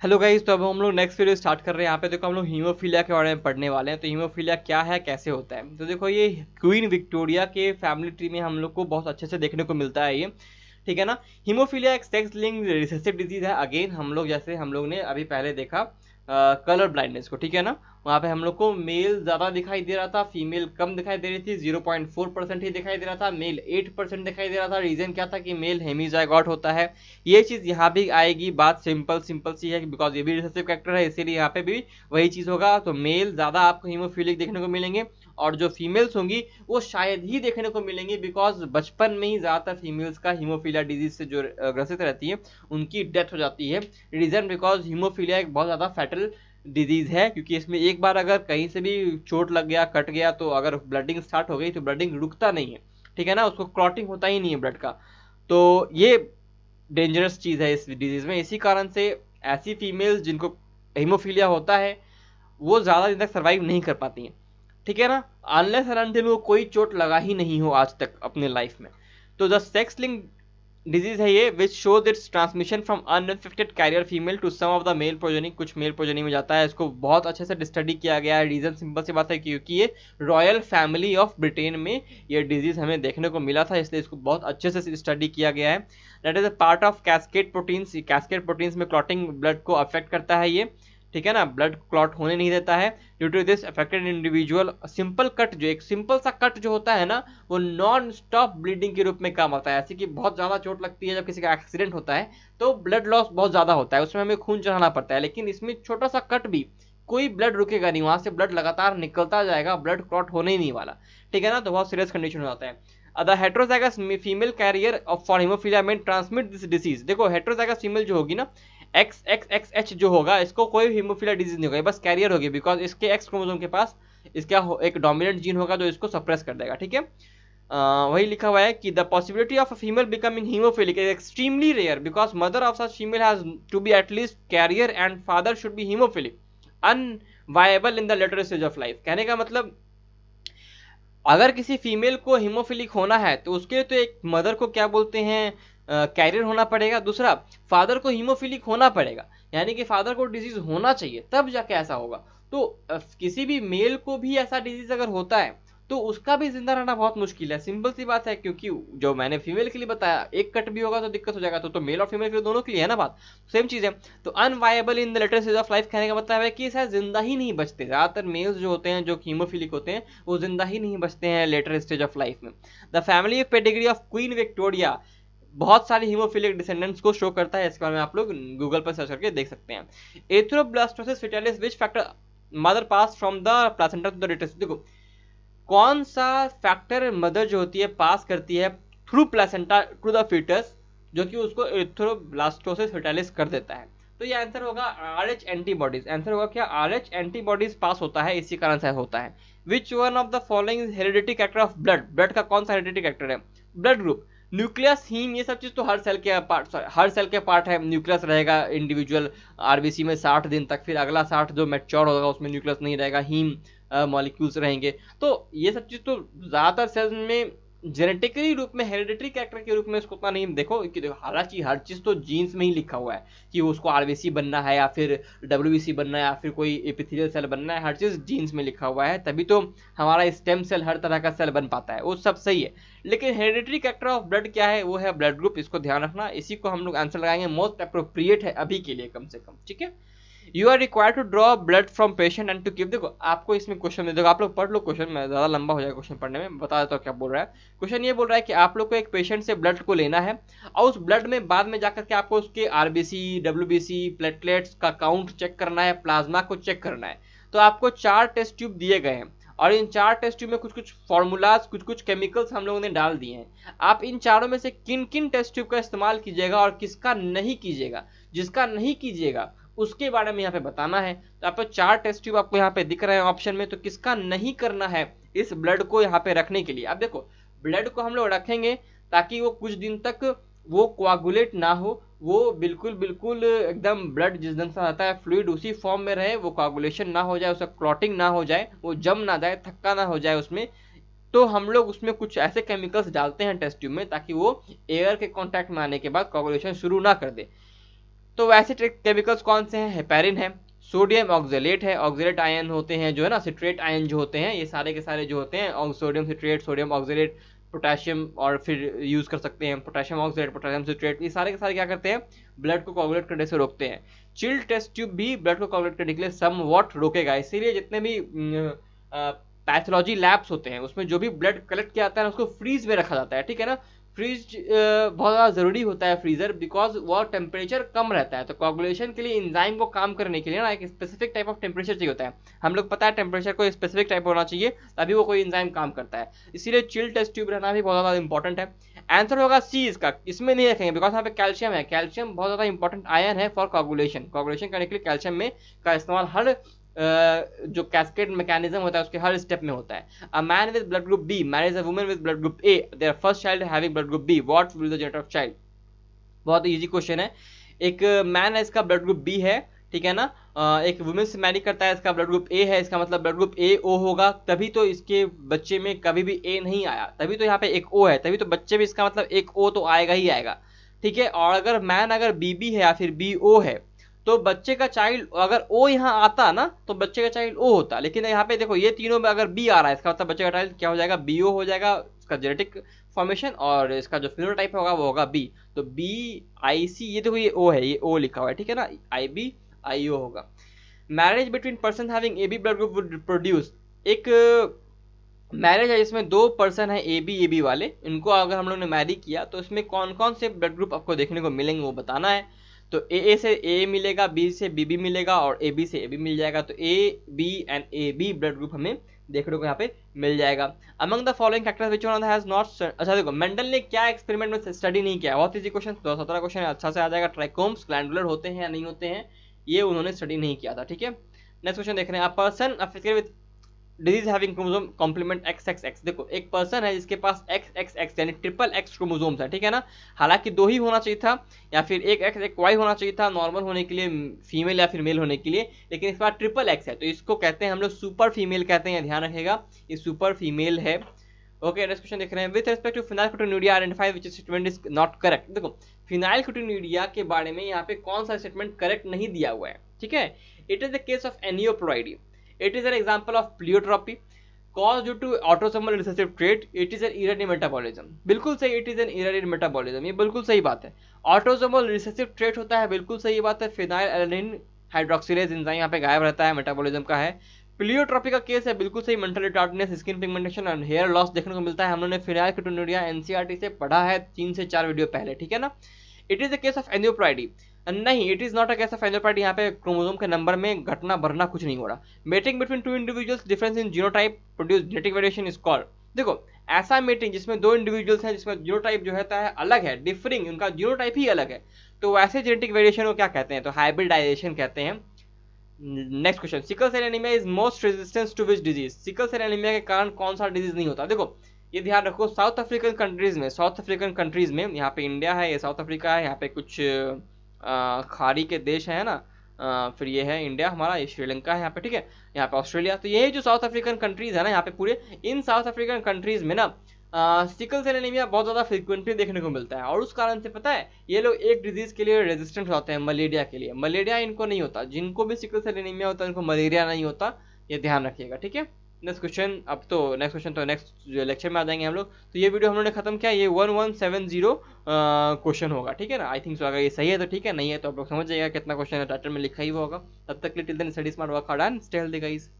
Hello guys, तो अब हम लोग नेक्स्ट वीडियो स्टार्ट कर रहे हैं। यहाँ पे देखो हम लोग हीमोफीलिया के बारे में पढ़ने वाले हैं। तो हीमोफीलिया क्या है, कैसे होता है। तो देखो ये क्वीन विक्टोरिया के फैमिली ट्री में हम लोग को बहुत अच्छे से देखने को मिलता है ये, ठीक है ना। हीमोफीलिया एक सेक्स लिंक्ड रिसेसिव डिजीज है। अगेन हम लोग जैसे हम लोग ने अभी पहले देखा कलर ब्लाइंडनेस को, ठीक है ना। वहाँ पे हम लोग को मेल ज़्यादा दिखाई दे रहा था, फीमेल कम दिखाई दे रही थी। 0.4% ही दिखाई दे रहा था, मेल 8% दिखाई दे रहा था। रीज़न क्या था कि मेल हेमीजाइगोट होता है। ये चीज़ यहाँ भी आएगी। बात सिंपल सिंपल सी है कि बिकॉज ये भी रिसेसिव कैरेक्टर है, इसीलिए यहाँ पे भी वही चीज़ होगा। तो मेल ज़्यादा आपको हीमोफीलिक देखने को मिलेंगे, और जो फीमेल्स होंगी वो शायद ही देखने को मिलेंगी, बिकॉज बचपन में ही ज़्यादातर फीमेल्स का हीमोफीलिया डिजीज से जो ग्रसित रहती है उनकी डेथ हो जाती है। रीज़न बिकॉज हीमोफीलिया एक बहुत ज़्यादा फैटल डिजीज है, क्योंकि इसमें एक बार अगर कहीं से भी चोट लग गया, कट गया, तो अगर ब्लडिंग स्टार्ट हो गई तो ब्लडिंग रुकता नहीं है, ठीक है ना। उसको क्लॉटिंग होता ही नहीं है ब्लड का। तो ये डेंजरस चीज़ है इस डिजीज में। इसी कारण से ऐसी फीमेल्स जिनको हीमोफीलिया होता है वो ज़्यादा दिन तक सर्वाइव नहीं कर पाती हैं, ठीक है ना। अनलेस एंड अनटिल वो कोई चोट लगा ही नहीं हो आज तक अपने लाइफ में। तो द सेक्स लिंक डिजीज है ये, which shows its transmission from uninfected carrier female to some of the male progeny. कुछ मेल प्रोजेनी में जाता है। इसको बहुत अच्छे से स्टडी किया गया है। रीजन सिंपल सी बात है, क्योंकि ये रॉयल फैमिली ऑफ ब्रिटेन में ये डिजीज हमें देखने को मिला था, इसलिए इसको बहुत अच्छे से स्टडी किया गया है। That is a part of cascade proteins. Cascade proteins में क्लॉटिंग ब्लड को अफेक्ट करता है ये, ठीक है ना। ब्लड क्लॉट होने नहीं देता है। Due to this affected individual simple cut, जो एक सिंपल सा कट जो होता है ना, वो नॉन स्टॉप ब्लीडिंग के रूप में काम आता है। ऐसे कि बहुत ज़्यादा चोट लगती है जब किसी का एक्सीडेंट होता है तो ब्लड लॉस बहुत ज़्यादा होता है, उसमें हमें खून चढ़ाना पड़ता है। लेकिन इसमें छोटा सा कट भी, कोई ब्लड रुकेगा नहीं, वहां से ब्लड लगातार निकलता जाएगा, ब्लड क्लॉट होने ही नहीं वाला, ठीक है ना। तो बहुत सीरियस कंडीशन हो जाता है। The heterozygous female carrier of for haemophilia में ट्रांसमिट दिस डिसीज। देखो हेट्रोजाइगस फीमेल जो होगी ना, एक्स एक्स एक्स एच जो होगा, इसको कोई हीमोफीलिया डिजीज नहीं होगा, बस कैरियर होगी, बिकॉज इसके एक्स क्रोमोसोम के पास इसका एक डोमिनेंट जीन होगा जो इसको सप्रेस कर देगा, ठीक है। वही लिखा हुआ है कि the possibility of a female becoming haemophilic is extremely rare, because mother of such female has to be at least carrier and father should be haemophilic unviable in the later stage of life. कहने का मतलब, अगर किसी female को haemophilic होना है तो उसके लिए तो एक मदर को क्या बोलते हैं, कैरियर होना पड़ेगा, दूसरा फादर को हीमोफिलिक होना पड़ेगा, यानी कि फादर को डिजीज होना चाहिए तब जाके ऐसा होगा। तो किसी भी मेल को भी ऐसा डिजीज अगर होता है तो उसका भी जिंदा रहना बहुत मुश्किल है। सिंपल सी बात है, क्योंकि जो मैंने फीमेल के लिए बताया, एक कट भी होगा तो दिक्कत हो जाएगा। तो मेल और फीमेल के लिए दोनों के लिए है ना बात, सेम चीज है। तो unviable in the later stage of life कहने का मतलब है कि शायद जिंदा ही नहीं बचते। ज्यादातर मेल्स जो होते हैं जो हीमोफिलिक होते हैं वो जिंदा ही नहीं बचते हैं लेटर स्टेज ऑफ लाइफ में। The family pedigree of queen Victoria बहुत सारी हीमोफिलिक डिसेंडेंट्स को शो करता है। इसके बारे में आप लोग गूगल पर सर्च करके देख सकते हैं। Erythroblastosis fetalis which factor mother pass from the placenta to the uterus. देखो कौन सा फैक्टर मदर जो होती है पास करती है through placenta to the foetus, जो कि उसको एथ्रोब्लास्टोसिस फेटालिस कर देता है। तो ये आंसर होगा RH एंटीबॉडीज। आंसर होगा क्या, RH एंटीबॉडीज पास होता है, इसी कारण से होता है। Which one of the following heredity character of blood. Blood का कौन सा हेरिडिटी कैरेक्टर है, ब्लड ग्रुप, न्यूक्लियस, हीम, ये सब चीज तो हर सेल के पार्ट, हर सेल के पार्ट है। न्यूक्लियस रहेगा इंडिविजुअल आरबीसी में 60 दिन तक, फिर अगला 60 जो मैच्योर होगा उसमें न्यूक्लियस नहीं रहेगा, हीम मॉलिक्यूल्स रहेंगे। तो ये सब चीज तो ज्यादातर सेल्स में जेनेटिकली रूप में हेरिडिटरी कैरेक्टर के रूप में इसको उतना नहीं देखो कि देखो हालांकि हर चीज तो जीन्स में ही लिखा हुआ है कि उसको आरबीसी बनना है या फिर डब्ल्यूबीसी बनना है या फिर कोई एपिथेलियल सेल बनना है, हर चीज जीन्स में लिखा हुआ है, तभी तो हमारा स्टेम सेल हर तरह का सेल बन पाता है, वो सब सही है। लेकिन हेरिडिटरी कैरेक्टर ऑफ ब्लड क्या है, वो है ब्लड ग्रुप। इसको ध्यान रखना, इसी को हम लोग आंसर लगाएंगे, मोस्ट अप्रोप्रिएट है अभी के लिए कम से कम, ठीक है। You are required to draw blood from patient and to give. देखो आपको इसमें क्वेश्चन में, देखो आप लोग पढ़ लो क्वेश्चन में, ज्यादा लंबा हो जाएगा क्वेश्चन पढ़ने में, बता देता हूँ क्या बोल रहा है। क्वेश्चन ये बोल रहा है कि आप लोग को एक पेशेंट से ब्लड को लेना है और उस ब्लड में बाद में जाकर के आपको उसके आरबीसी, डब्ल्यूबीसी, प्लेटलेट्स का काउंट चेक करना है, प्लाज्मा को चेक करना है। तो आपको 4 टेस्ट ट्यूब दिए गए हैं और इन 4 टेस्ट ट्यूब में कुछ कुछ फॉर्मूलाज, कुछ कुछ केमिकल्स हम लोगों ने डाल दिए हैं। आप इन चारों में से किन किन टेस्ट ट्यूब का इस्तेमाल कीजिएगा और किसका नहीं कीजिएगा। जिसका नहीं कीजिएगा उसके बारे में यहाँ पे बताना है। तो आपको 4 टेस्ट ट्यूब आपको यहाँ पे दिख रहे हैं ऑप्शन में, तो किसका नहीं करना है इस ब्लड को यहाँ पे रखने के लिए। अब देखो ब्लड को हम लोग रखेंगे ताकि वो कुछ दिन तक वो कोआगुलेट ना हो, वो बिल्कुल बिल्कुल एकदम ब्लड जिस ढंग से आता है फ्लूइड उसी फॉर्म में रहे, वो कोआगुलेशन ना हो जाए, उसका क्लॉटिंग ना हो जाए, वो जम ना जाए, थक्का ना हो जाए उसमें। तो हम लोग उसमें कुछ ऐसे केमिकल्स डालते हैं टेस्ट ट्यूब में ताकि वो एयर के कांटेक्ट में आने के बाद कोआगुलेशन शुरू ना कर दे। तो तो वैसे केमिकल्स कौन से हैं? हेपेरिन है, सोडियम ऑक्जेलेट है, ऑक्जेलेट आयन होते हैं जो है ना, सिट्रेट आयन जो होते हैं, ये सारे के सारे जो होते हैं, और sodium citrate, sodium oxalate, potassium, और फिर यूज कर सकते हैं पोटेशियम ऑक्जेलेट, पोटेशियम सिट्रेट, ये सारे के सारे क्या करते हैं? ब्लड को कोगुलेट करने से रोकते हैं। चिल्ड टेस्ट ट्यूब भी ब्लड को कोगुलेट करने के लिए सम वॉट रोकेगा। इसीलिए जितने भी पैथोलॉजी लैब्स होते हैं उसमें जो भी ब्लड कलेक्ट किया जाता है उसको फ्रीज में रखा जाता है, ठीक है ना। फ्रीज बहुत ज़्यादा ज़रूरी होता है फ्रीजर, बिकॉज वो टेम्परेचर कम रहता है। तो कोगुलेशन के लिए एंजाइम को काम करने के लिए ना एक स्पेसिफिक टाइप ऑफ टेम्परेचर चाहिए होता है। हम लोग पता है टेम्परेचर को स्पेसिफिक टाइप होना चाहिए तभी वो कोई एंजाइम काम करता है, इसीलिए चिल टेस्ट ट्यूब रहना भी बहुत ज़्यादा इंपॉर्टेंट है। आंसर होगा सी इसका, इसमें नहीं रखेंगे बिकॉज यहाँ पे कैल्शियम है। कैल्शियम बहुत ज़्यादा इंपॉर्टेंट आयन है फॉर कोगुलेशन। कोगुलेशन करने के लिए कैल्शियम में का इस्तेमाल हर जो कैस्केड मैकेनिज्म होता है उसके हर स्टेप में होता है। A man with blood group B marriage a woman with blood group A, their first child having blood group B, what will the gender of child? बहुत इजी क्वेश्चन है। एक man है, इसका ब्लड ग्रुप बी है, ठीक है ना। एक वुमेन से मैरी करता है, इसका ब्लड ग्रुप ए है, इसका मतलब ब्लड ग्रुप ए ओ होगा, तभी तो इसके बच्चे में कभी भी ए नहीं आया, तभी तो यहाँ पे एक ओ है, तभी तो बच्चे में इसका मतलब एक ओ तो आएगा ही आएगा, ठीक है। और अगर मैन अगर बीबी है या फिर बी ओ है तो बच्चे का चाइल्ड अगर ओ यहाँ आता ना तो बच्चे का चाइल्ड ओ होता। लेकिन यहाँ पे देखो ये तीनों में अगर बी आ रहा है इसका मतलब बच्चे का चाइल्ड क्या हो जाएगा? बी ओ हो जाएगा, इसका जेनेटिक फॉर्मेशन, और इसका जो फिनोटाइप होगा वो होगा बी। तो बी आई सी, ये देखो ये ओ है, ये ओ लिखा हुआ है, ठीक है ना, आई बी आई ओ होगा। Marriage between person having A B blood group would produce, एक मैरिज है जिसमें दो पर्सन है ए बी वाले, इनको अगर हम लोग ने मैरी किया तो इसमें कौन कौन से ब्लड ग्रुप आपको देखने को मिलेंगे वो बताना है। तो ए से ए मिलेगा, बी से बी मिलेगा, और ए बी से ए बी मिल जाएगा। तो A B and A B blood group हमें देखने को यहाँ पे मिल जाएगा। Among the following factors which one has not, अच्छा देखो मेंडल ने क्या एक्सपेरिमेंट में स्टडी नहीं किया, बहुत इजी क्वेश्चन, 217 क्वेश्चन अच्छा से आ जाएगा। ट्राइकोम्स ग्लैंडुलर होते हैं या नहीं होते हैं, ये उन्होंने स्टडी नहीं किया था, ठीक है। नेक्स्ट क्वेश्चन देख रहे हैं, a person affected with disease having chromosome complement XXX, देखो एक पर्सन है जिसके पास XXX यानी ट्रिपल X क्रोमोसोम्स है, ठीक है ना। हालांकि दो ही होना चाहिए था, या फिर एक X एक Y होना चाहिए था नॉर्मल होने के लिए, फीमेल या फिर मेल होने के लिए, लेकिन इसके बाद ट्रिपल X है तो इसको कहते हैं हम लोग सुपर फीमेल कहते हैं, ध्यान रखिएगा ये सुपर फीमेल है। ओके नेक्स्ट क्वेश्चन देख रहे हैं, with respect to phenylketonuria identify which statement is not correct. देखो फिनाइलकेटोन्यूरिया के बारे में यहाँ पे कौन सा स्टेटमेंट करेक्ट नहीं दिया हुआ है, ठीक है। It is the case of aneuploidy, it is an example of pleiotropy caused due to autosomal recessive trait, it is an error in metabolism, बिल्कुल सही, it is an error in metabolism, ये बिल्कुल सही बात है। autosomal recessive trait होता है, बिल्कुल सही बात है। फिनाइल एलानिन हाइड्रोक्सिलेज एंजाइम यहाँ पे गायब रहता है, मेटाबॉलिज्म का है। प्लियोट्रॉपी का केस है, बिल्कुल सही, मेंटल रिटार्डनेस, स्किन पिगमेंटेशन और हेयर लॉस देखने को मिलता है। हम लोगों ने फिनाइलकेटोन्यूरिया एनसीईआरटी से पढ़ा है 3 से 4 वीडियो पहले, ठीक है ना। It is the case of aneuploidy, नहीं it is not a case of aneuploidy, यहाँ पे क्रोमोसोम के नंबर में घटना बढ़ना कुछ नहीं हो रहा। Mating between two individuals difference in genotype produce genetic variation is called, देखो ऐसा मेटिंग जिसमें दो इंडिविजुअल्स हैं जिसमें जीनोटाइप जो होता है अलग है, डिफरिंग, उनका जीनोटाइप ही अलग है, तो वैसे जेनेटिक वेरिएशन को क्या कहते हैं? तो हाइब्रिडाइजेशन कहते हैं। Next question, sickle cell anaemia is most resistance to which disease, sickle cell anaemia के कारण कौन सा डिजीज नहीं होता? देखो ये ध्यान रखो, साउथ अफ्रीकन कंट्रीज में, साउथ अफ्रीकन कंट्रीज में, यहाँ पे इंडिया है, ये साउथ अफ्रीका है, यहाँ पे कुछ खाड़ी के देश है ना, फिर ये है इंडिया हमारा, ये श्रीलंका है यहाँ पे, ठीक है, यहाँ पे ऑस्ट्रेलिया, तो ये जो साउथ अफ्रीकन कंट्रीज है ना यहाँ पे पूरे, इन साउथ अफ्रीकन कंट्रीज में ना सिकल सेल एनीमिया बहुत ज़्यादा फ्रिक्वेंटली देखने को मिलता है, और उस कारण से पता है ये लोग एक डिजीज के लिए रेजिस्टेंट होते हैं, मलेरिया के लिए। मलेरिया इनको नहीं होता, जिनको भी सिकल सेल एनीमिया होता है उनको मलेरिया नहीं होता, ये ध्यान रखिएगा, ठीक है। नेक्स्ट क्वेश्चन, अब तो नेक्स्ट क्वेश्चन तो नेक्स्ट लेक्चर में आ जाएंगे हम लोग। तो ये वीडियो हम लोगों ने खत्म किया, ये 1170 क्वेश्चन होगा, ठीक है ना। आई थिंक सो, अगर ये सही है तो ठीक है, नहीं है तो आप लोग समझ जाइएगा कितना क्वेश्चन है, टाइटल में लिखा ही होगा। तब तक के लिए till then study smart work hard and stay healthy guys.